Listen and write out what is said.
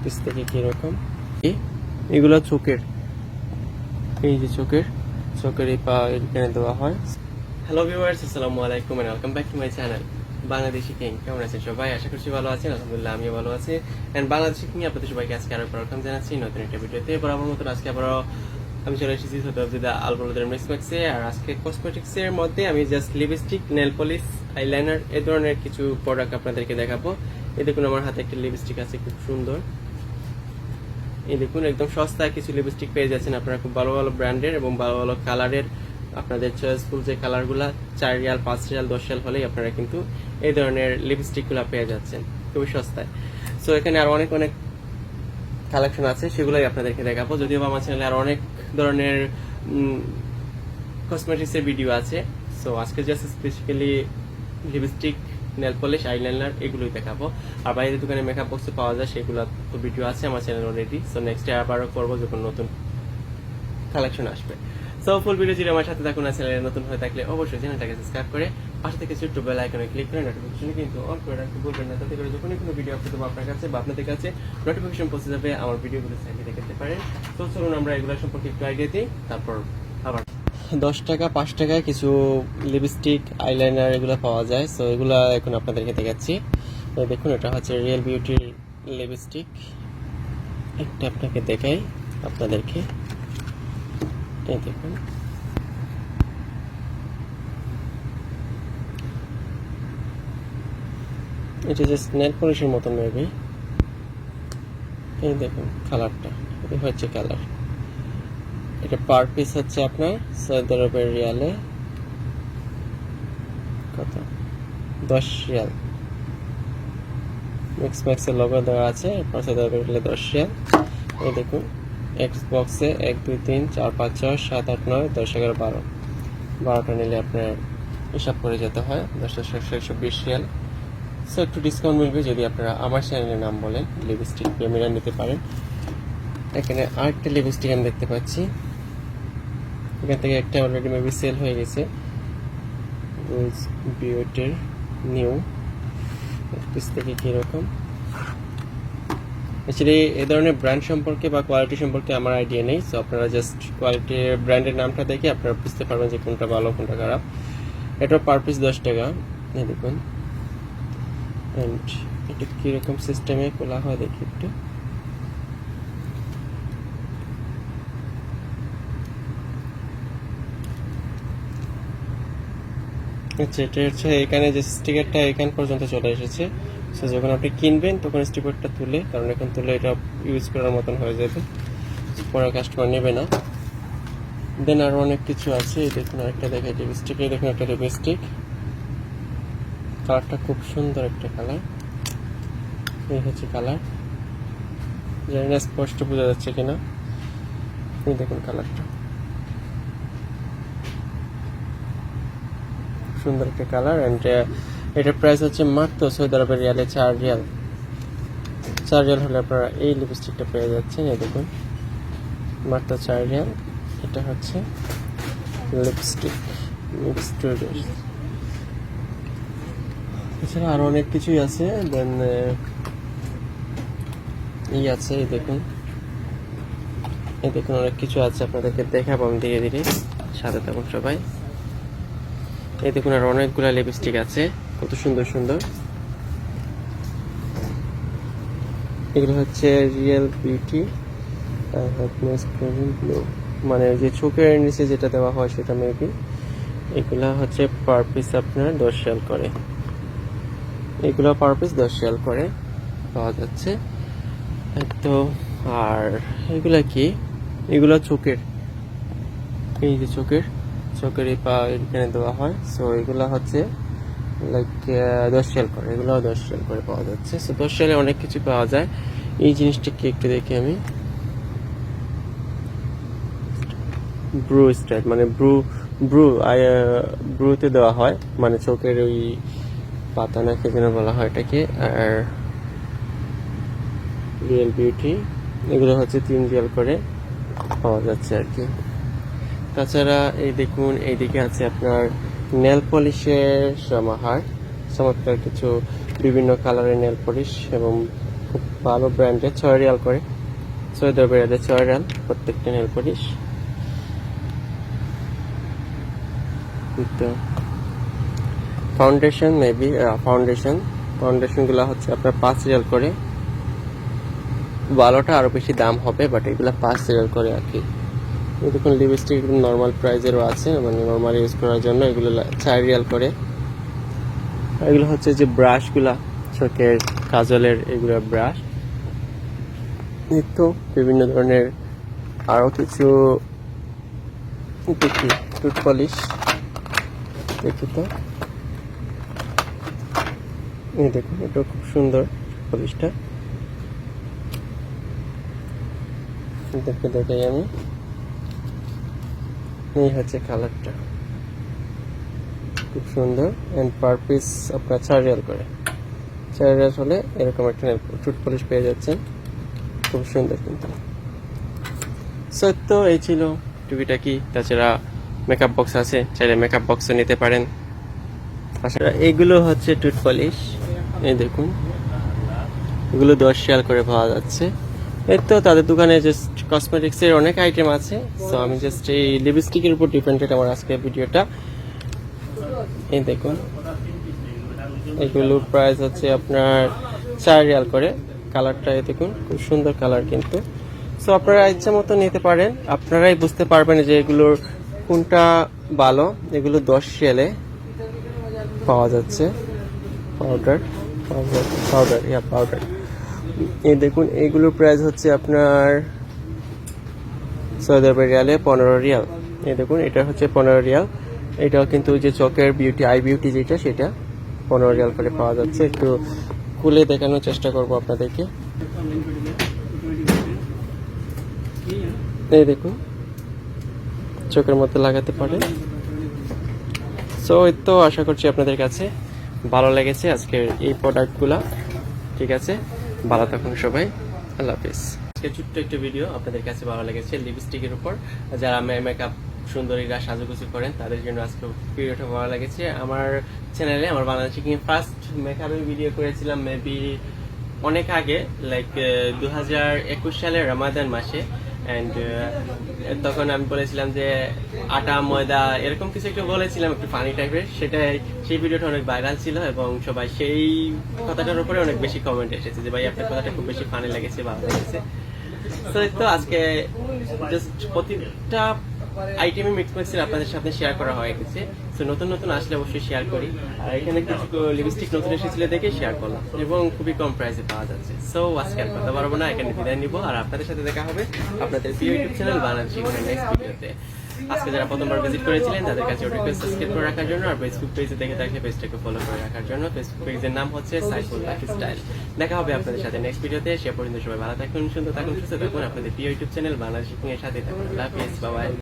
Piece থেকে কিরকম এগুলো চোখের, এই যে চোখের এই পা এখানে দেওয়া হয়। হ্যালো ভিউয়ার্স, আসসালামু আলাইকুম and welcome back to my channel Bangladeshi king. কেমন আছেন সবাই? আশা করছি ভালো আছেন। আলহামদুলিল্লাহ আমিও ভালো আছি। এন্ড বাংলাদেশি কিং আপনাদের সবাইকে আজকে আরো ওয়েলকাম জানাচ্ছি নতুন একটা ভিডিওতে। বরাবর মতো আজকে আবারও আমি চলে এসেছি সত্যজিদা আলবলদের মিক্সম্যাক্সে। আর আজকে কসমেটিক্স এর মধ্যে আমি just lipstick, nail polish, eyeliner এই ধরনের কিছু প্রোডাক্ট আপনাদেরকে দেখাবো। এই দেখুন আমার হাতে একটা লিপস্টিক আছে, খুব সুন্দর। এই দেখুন একদম সস্তায় কিছু লিপস্টিক পেয়ে যাচ্ছেন আপনারা, খুব ভালো ভালো ব্র্যান্ডের এবং ভালো ভালো কালারের। আপনাদের চয়েসফুল যে কালারগুলা 4 রিয়াল, 5 রিয়াল, 10 রিয়াল হলেই আপনারা কিন্তু এই ধরনের লিপস্টিকগুলো পেয়ে যাচ্ছেন খুবই সস্তায়। সো এখানে আর অনেক অনেক কালেকশন আছে, সেগুলোই আপনাদেরকে দেখাবো। যদিও আমার চ্যানেলে আর অনেক ধরনের কসমেটিক্সের ভিডিও আছে। সো আজকে just specifically lipstick, nail polish, eyeliner এগুলোই দেখাবো। আর বাইরের দোকানে মেকআপ বক্সে পাওয়া যায় সেগুলো তো ভিডিও আছে আমার চ্যানেল অলরেডি। সো নেক্সট আবারও করবো যখন নতুন কালেকশন আসবে। সো ফুল ভিডিও জুড়ে আমার সাথে থাকুন। আর চ্যানেলে নতুন হয়ে থাকলে অবশ্যই চ্যানেলটাকে সাবস্ক্রাইব করে পাশে থেকে ছোট্ট বেল আইকনে ক্লিক করে নোটিফিকেশন কিন্তু অন করে রাখতে ভুলবেন না, তাতে করে যখনই কোনো ভিডিও আপলোড দেবো আপনার কাছে বা আপনাদের কাছে নোটিফিকেশন পৌঁছে যাবে, আমার ভিডিওগুলো সাইডে দেখতে পারেন। তো চলুন আমরা এগুলো সম্পর্কে একটু আইডিয়া দিই, তারপর আবার 10 টাকা 5 টাকায় কিছু লিপস্টিক, আইলাইনার এগুলো পাওয়া যায়। সো এগুলো এখন আপনাদেরকে দেখাচ্ছি। দেখুন এটা হচ্ছে রিয়েল বিউটির লিপস্টিক। একটা আপনাকে দেখাই আপনাদেরকে, এই দেখুন। এটা জাস্ট নেল পলিশের মতন মেবি। এই দেখুন কালারটা, এই হচ্ছে কালার। এটা পার পিস হচ্ছে আপনার সৌদি আরবের রিয়ালে কত, 10 রিয়াল। মিক্সম্যাক্সের লোগো দেওয়া আছে, এরপর সৌদি আরবের রিয়ালে 10 রিয়াল। এই দেখুন এক্স বক্সে 1 2 3 4 5 6 7 8 9 10 11 12, 12টা নিলে আপনার হিসাব করে যেতে হয় 10 120 রিয়াল। সো একটু ডিসকাউন্ট মিলবে যদি আপনারা আমার চ্যানেলের নাম বলেন। লিপস্টিক প্রেমীরা নিতে পারেন। এখানে আরেকটা লিপস্টিক আমি দেখতে পাচ্ছি, এখান থেকে একটা অলরেডি মেবি সেল হয়ে গেছে। রোজ বিউটির নিউ পিস থেকে কীরকম। অ্যাকচুয়ালি এই ধরনের ব্র্যান্ড সম্পর্কে বা কোয়ালিটি সম্পর্কে আমার আইডিয়া নেই। সো আপনারা জাস্ট কোয়ালিটির ব্র্যান্ডের নামটা দেখে আপনারা বুঝতে পারবেন যে কোনটা ভালো কোনটা খারাপ। এটা পার পিস 10 টাকা। এই দেখুন, অ্যান্ড এটা কীরকম সিস্টেমে খোলা হয় দেখি একটু। আচ্ছা, এটা হচ্ছে এখানে যে স্টিকারটা এখান পর্যন্ত চলে এসেছে। সো যখন আপনি কিনবেন তখন স্টিকারটা তুলে, কারণ এখন তুলে এটা ইউজ করার মতন হয়ে যাবে, পরে কাস্টমার নেবে না। দেন আরও অনেক কিছু আছে। এই দেখুন আরেকটা দেখাই লিপস্টিক। এই দেখুন একটা লিপস্টিক, কালারটা খুব সুন্দর একটা কালার। এই হচ্ছে কালার, জানি না স্পষ্ট বোঝা যাচ্ছে কিনা। এই দেখুন কালারটা, সুন্দর একটা কালার। অ্যান্ড এটার প্রাইস হচ্ছে মাত্র সৌদি আরবের রিয়ালে 4 রিয়াল। 4 রিয়াল হলে আপনারা এই লিপস্টিকটা পেয়ে যাচ্ছেন। এই দেখুন মাত্র 4 রিয়াল। এটা হচ্ছে লিপস্টিক মিক্সড। এছাড়া আরো অনেক কিছুই আছে। দেন এই আছে, এই দেখুন অনেক কিছু আছে, আপনাদেরকে দেখাবো আমি ধীরে ধীরে, সাথে থাকুন সবাই। এই দেখুন আর অনেকগুলা লিপস্টিক আছে, কত সুন্দর সুন্দর। এগুলো হচ্ছে রিয়েল বিউটি ব্লু, মানে যে চোখের নিচে যেটা দেওয়া হয় সেটা মেবি। এগুলা হচ্ছে পার পিস আপনার 10 রিয়াল করে। এগুলো পার পিস 10 রিয়াল করে পাওয়া যাচ্ছে। তো আর এগুলা কি, এগুলো চোখের, এই যে চোখের এই পা এখানে দেওয়া হয়। সো এগুলো হচ্ছে লাইক 10 রিয়াল করে, এগুলো 10 রিয়াল করে পাওয়া যাচ্ছে। সো 10 রিয়ালে অনেক কিছু পাওয়া যায়। এই জিনিসটা কি একটু দেখি আমি, ব্রু স্টাইল, মানে ব্রুতে দেওয়া হয়, মানে চোখের ওই পাতা না কে যেন বলা হয় এটাকে। আর রিয়েল বিউটি এগুলো হচ্ছে 3 রিয়াল করে পাওয়া যাচ্ছে আর কি। তাছাড়া এই দেখুন এইদিকে আছে আপনার নেল পলিশের সমাহার, চমৎকার কিছু বিভিন্ন কালারের নেল পলিশ এবং খুব ভালো ব্র্যান্ডের, 6 রিয়াল করে, সৌদি আরবে 6 রিয়াল প্রত্যেকটা নেল পলিশ। তো ফাউন্ডেশন মেবি ফাউন্ডেশনগুলো হচ্ছে আপনার 5 রিয়াল করে, ভালোটা আরো বেশি দাম হবে, বাট এগুলা 5 রিয়াল করে আর কি। দেখুন লিপস্টিক নর্মাল প্রাইজেরও আছে, মানে নর্মাল ইউজ করার জন্য এগুলো 4 রিয়াল করে। এগুলো হচ্ছে যে ব্রাশগুলা, চোখের কাজলের এগুলো ব্রাশ। এই তো বিভিন্ন ধরনের আরো কিছু দেখি, টুথ পলিশ দেখি তো, এই দেখুন এটা খুব সুন্দর পলিশটা, দেখাই আমি। এই হচ্ছে কালারটা, খুব সুন্দর। এন্ড পার পিস আপনার 4 রিয়াল করে, 4 রিয়াল হলে এরকম একটা টুথ পলিশ পেয়ে যাচ্ছেন, খুব সুন্দর কিন্তু। তো এই ছিল টুকিটাকি। তাছাড়া মেকআপ বক্স আছে, চাইলে মেকআপ বক্সও নিতে পারেন। এগুলো হচ্ছে টুথ পলিশ, এই দেখুন এগুলো 10 রিয়াল করে পাওয়া যাচ্ছে। এই তো তাদের দোকানে জাস্ট কসমেটিক্সের অনেক আইটেম আছে। সো আমি জাস্ট এই লিপস্টিকের উপর ডিপেন্ডেড আমার আজকে ভিডিওটা। এই দেখুন এগুলোর প্রাইস হচ্ছে আপনার 4 রিয়াল করে। কালারটা এই দেখুন খুব সুন্দর কালার কিন্তু। সো আপনারা ইচ্ছা মতো নিতে পারেন, আপনারাই বুঝতে পারবেন যে এগুলোর কোনটা ভালো। এগুলো 10 রিয়ালে পাওয়া যাচ্ছে। পাউডার এই দেখুন এইগুলোর প্রাইস হচ্ছে আপনার সৌদি আরবের রিয়ালে 15 রিয়াল। এই দেখুন এটা হচ্ছে 15 রিয়াল। এটাও কিন্তু যে চোখের বিউটি, আই বিউটি যেটা, সেটা 15 রিয়াল করে পাওয়া যাচ্ছে। একটু খুলে দেখানোর চেষ্টা করব আপনাদেরকে। এই দেখুন চোখের মধ্যে লাগাতে পারেন। সো এই তো আশা করছি আপনাদের কাছে ভালো লেগেছে আজকের এই প্রোডাক্টগুলা। ঠিক আছে, ভালো থাকুন সবাই, আল্লাহ হাফিজ। আজকে ছোট্ট একটা ভিডিও আপনাদের কাছে ভালো লেগেছে লিপস্টিকের উপর। যারা মেকআপ সুন্দরীরা সাজুগুজু করেন তাদের জন্য আজকে ভিডিওটা ভালো লেগেছে। আমার চ্যানেলে আমার বাংলাদেশে ফার্স্ট মেকআপের ভিডিও করেছিলাম মেবি অনেক আগে, লাইক 2021 সালের রমাদান মাসে। অ্যান্ড তখন আমি বলেছিলাম যে আটা ময়দা এরকম কিছু একটু বলেছিলাম, একটু ফানি টাইপের। সেই ভিডিওটা অনেক ভাইরাল ছিল এবং সবাই সেই কথাটার উপরে অনেক বেশি কমেন্ট এসেছে যে ভাই আপনার কথাটা খুব বেশি ফানি লেগেছে, ভালো লেগেছে। তো আজকে জাস্ট প্রতিটা আইটেমে মিক্স ম্যাক্সের আপনাদের সাথে শেয়ার করা হয়ে গেছে। তো নতুন নতুন আসলে অবশ্যই শেয়ার করি। আর এখানে কিছু লিপস্টিক নতুন এসেছিল দেখে শেয়ার করলাম এবং খুবই কম প্রাইসে পাওয়া যাচ্ছে। সো আজকে আর কথা পারবো না, এখানে বিদায় নিব। আর আপনাদের সাথে দেখা হবে আপনাদের প্রিয় ইউটিউব চ্যানেল বাংলাদেশি নেক্সট ভিডিওতে। আজকে যারা প্রথমবার ভিজিট করেছিলেন তাদের কাছে রিকোয়েস্ট সাবস্ক্রাইব করে রাখার জন্য, আর ফেসবুক পেজে দেখে থাকলে পেজটাকে ফলো করে রাখার জন্য। ফেসবুক পেজের নাম হচ্ছে সাইফুল লাইফস্টাইল। দেখা হবে আপনাদের সাথে নেক্সট ভিডিওতে। সে পর্যন্ত সবাই ভালো থাকুন, সুন্দর থাকুন, সুস্থ থাকুন। আপনাদের প্রিয় ইউটিউব চ্যানেল বাংলাদেশি এর সাথে থাকুন। আল্লাহ হাফেজ, বাই বাই।